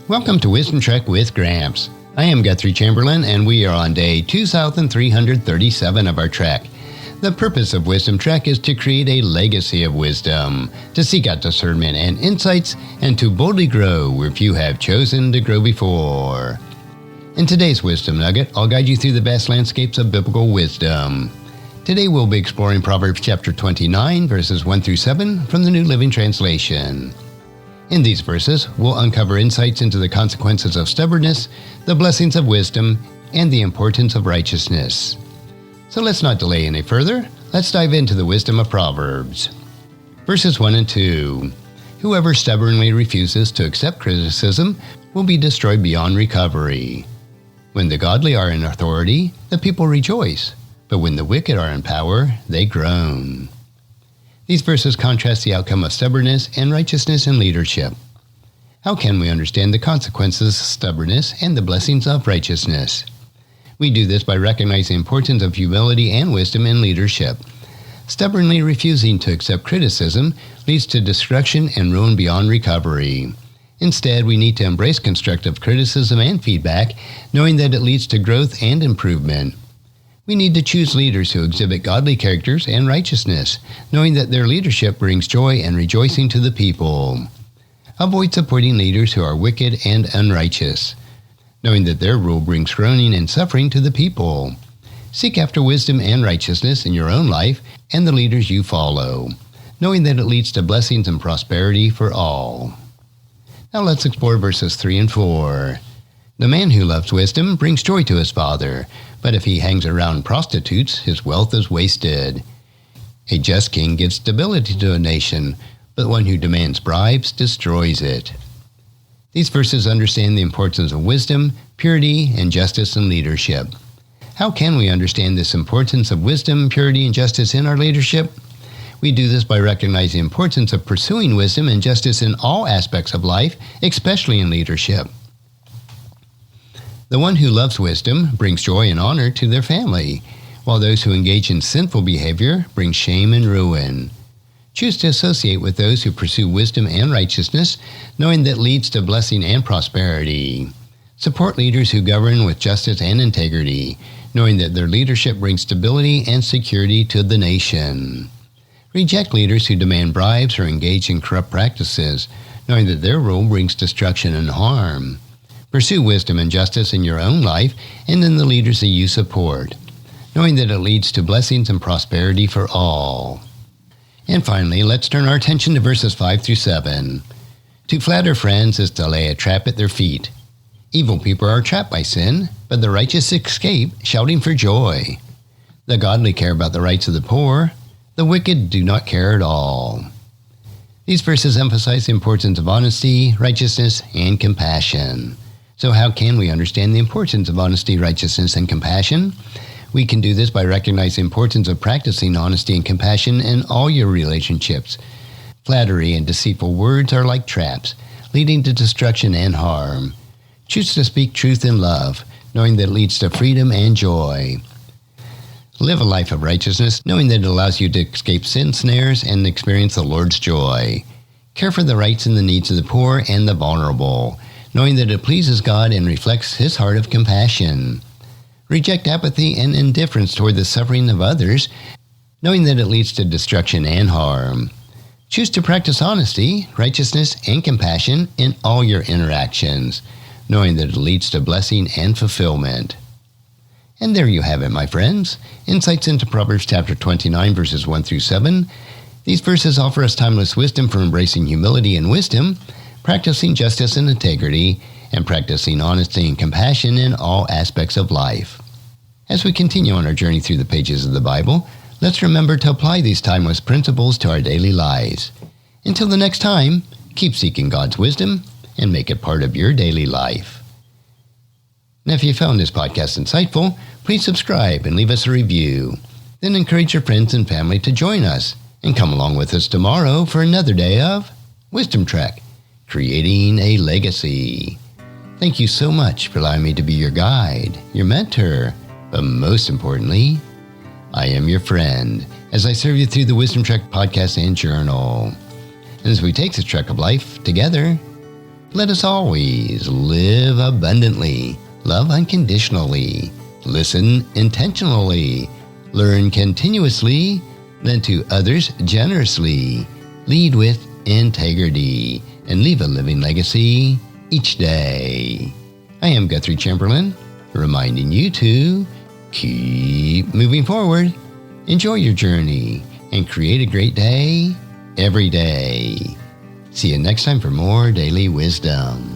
Welcome to Wisdom Trek with Gramps. I am Guthrie Chamberlain, and we are on day 2337 of our trek. The purpose of Wisdom Trek is to create a legacy of wisdom, to seek out discernment and insights, and to boldly grow where few have chosen to grow before. In today's Wisdom Nugget, I'll guide you through the vast landscapes of biblical wisdom. Today we'll be exploring Proverbs chapter 29, verses 1 through 7 from the New Living Translation. In these verses, we'll uncover insights into the consequences of stubbornness, the blessings of wisdom, and the importance of righteousness. So let's not delay any further. Let's dive into the wisdom of Proverbs. Verses 1 and 2. Whoever stubbornly refuses to accept criticism will be destroyed beyond recovery. When the godly are in authority, the people rejoice, but when the wicked are in power, they groan. These verses contrast the outcome of stubbornness and righteousness in leadership. How can we understand the consequences of stubbornness and the blessings of righteousness? We do this by recognizing the importance of humility and wisdom in leadership. Stubbornly refusing to accept criticism leads to destruction and ruin beyond recovery. Instead, we need to embrace constructive criticism and feedback, knowing that it leads to growth and improvement. We need to choose leaders who exhibit godly characters and righteousness, knowing that their leadership brings joy and rejoicing to the people. Avoid supporting leaders who are wicked and unrighteous, knowing that their rule brings groaning and suffering to the people. Seek after wisdom and righteousness in your own life and the leaders you follow, knowing that it leads to blessings and prosperity for all. Now let's explore verses 3 and 4. The man who loves wisdom brings joy to his father, but if he hangs around prostitutes, his wealth is wasted. A just king gives stability to a nation, but one who demands bribes destroys it. These verses understand the importance of wisdom, purity, and justice in leadership. How can we understand this importance of wisdom, purity, and justice in our leadership? We do this by recognizing the importance of pursuing wisdom and justice in all aspects of life, especially in leadership. The one who loves wisdom brings joy and honor to their family, while those who engage in sinful behavior bring shame and ruin. Choose to associate with those who pursue wisdom and righteousness, knowing that leads to blessing and prosperity. Support leaders who govern with justice and integrity, knowing that their leadership brings stability and security to the nation. Reject leaders who demand bribes or engage in corrupt practices, knowing that their rule brings destruction and harm. Pursue wisdom and justice in your own life and in the leaders that you support, knowing that it leads to blessings and prosperity for all. And finally, let's turn our attention to verses 5 through 7. To flatter friends is to lay a trap at their feet. Evil people are trapped by sin, but the righteous escape, shouting for joy. The godly care about the rights of the poor. The wicked do not care at all. These verses emphasize the importance of honesty, righteousness, and compassion. So how can we understand the importance of honesty, righteousness, and compassion? We can do this by recognizing the importance of practicing honesty and compassion in all your relationships. Flattery and deceitful words are like traps, leading to destruction and harm. Choose to speak truth in love, knowing that it leads to freedom and joy. Live a life of righteousness, knowing that it allows you to escape sin snares and experience the Lord's joy. Care for the rights and the needs of the poor and the vulnerable, knowing that it pleases God and reflects His heart of compassion. Reject apathy and indifference toward the suffering of others, knowing that it leads to destruction and harm. Choose to practice honesty, righteousness, and compassion in all your interactions, knowing that it leads to blessing and fulfillment. And there you have it, my friends. Insights into Proverbs chapter 29, verses 1 through 7. These verses offer us timeless wisdom for embracing humility and wisdom, practicing justice and integrity, and practicing honesty and compassion in all aspects of life. As we continue on our journey through the pages of the Bible, let's remember to apply these timeless principles to our daily lives. Until the next time, keep seeking God's wisdom and make it part of your daily life. And if you found this podcast insightful, please subscribe and leave us a review. Then encourage your friends and family to join us and come along with us tomorrow for another day of Wisdom Trek, creating a legacy. Thank you so much for allowing me to be your guide, your mentor, but most importantly, I am your friend as I serve you through the Wisdom Trek podcast and journal. And as we take this trek of life together, Let us always live abundantly, love unconditionally, listen intentionally, learn continuously, lend to others generously, lead with integrity, and leave a living legacy each day. I am Guthrie Chamberlain, reminding you to keep moving forward, enjoy your journey, and create a great day every day. See you next time for more daily wisdom.